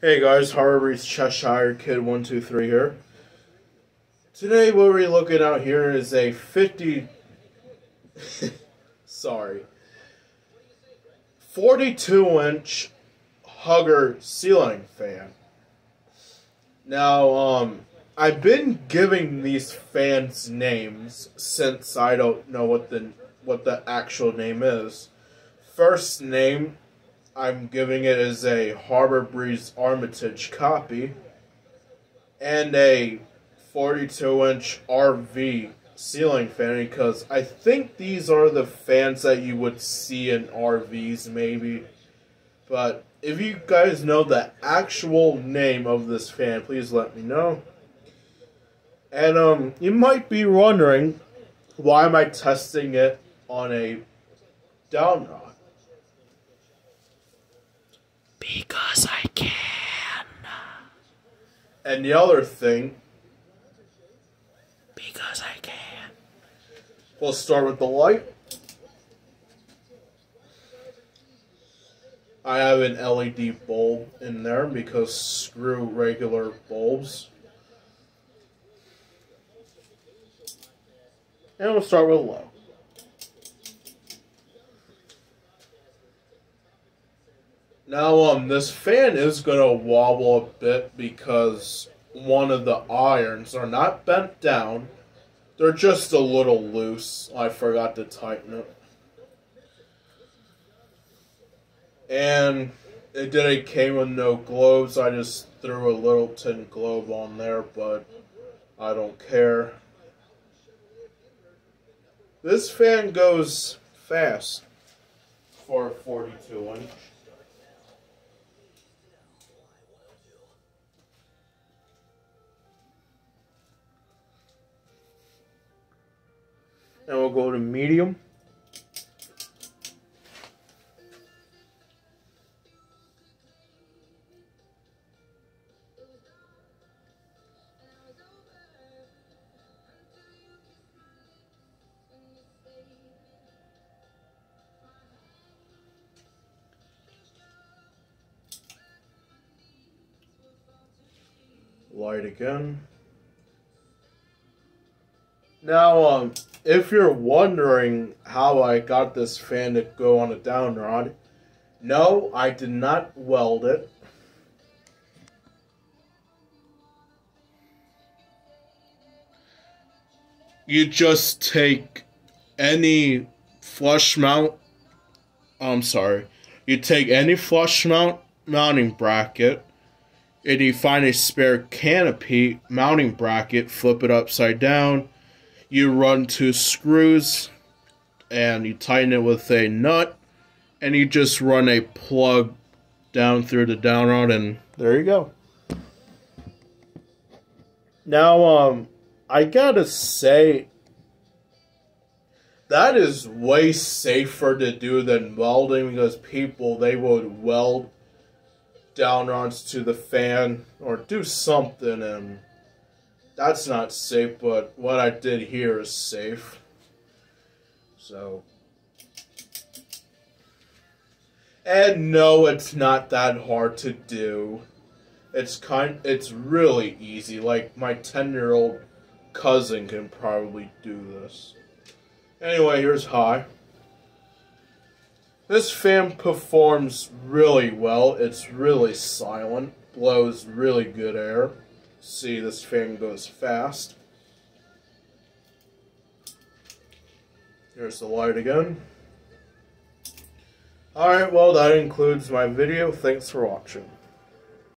Hey guys, Harvey's Cheshire Kid 123 here. Today what we're looking at here is a 42-inch Hugger ceiling fan. Now, I've been giving these fans names since I don't know what the actual name is. First name I'm giving it is a Harbor Breeze Armitage copy and a 42-inch RV ceiling fan, because I think these are the fans that you would see in RVs maybe. But if you guys know the actual name of this fan, please let me know. And you might be wondering, why am I testing it on a down rod? Because I can. And the other thing, because I can. We'll start with the light. I have an LED bulb in there because screw regular bulbs. And we'll start with low. Now, this fan is gonna wobble a bit because one of the irons are not bent down. They're just a little loose. I forgot to tighten it. And it didn't came with no globes. I just threw a little tin globe on there, but I don't care. This fan goes fast for a 42-inch. And we'll go to medium. Light again. Now, if you're wondering how I got this fan to go on a down rod, no, I did not weld it. You just take any flush mount, you take any flush mount mounting bracket, and you find a spare canopy mounting bracket, flip it upside down. You run 2 screws, and you tighten it with a nut, and you just run a plug down through the down rod, and there you go. Now, I gotta say, that is way safer to do than welding, because people, they would weld down rods to the fan, or do something, and that's not safe, but what I did here is safe. So. And no, it's not that hard to do. It's really easy. Like, my 10-year-old cousin can probably do this. Anyway, here's high. This fan performs really well. It's really silent. Blows really good air. See, this fan goes fast. Here's the light again. Alright, well, that includes my video. Thanks for watching.